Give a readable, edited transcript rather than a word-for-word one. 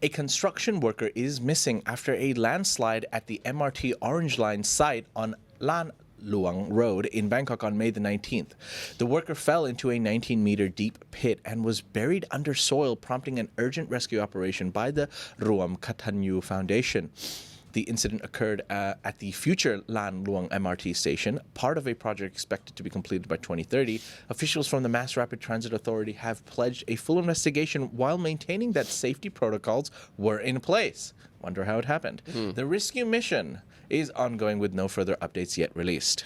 A construction worker is missing after a landslide at the MRT Orange Line site on Lan Luang Road in Bangkok on May the 19th. The worker fell into a 19-meter deep pit and was buried under soil, prompting an urgent rescue operation by the Ruam Katanyu Foundation. The incident occurred at the future Lan Luang MRT station, part of a project expected to be completed by 2030. Officials from the Mass Rapid Transit Authority have pledged a full investigation while maintaining that safety protocols were in place. Wonder how it happened. The rescue mission is ongoing with no further updates yet released.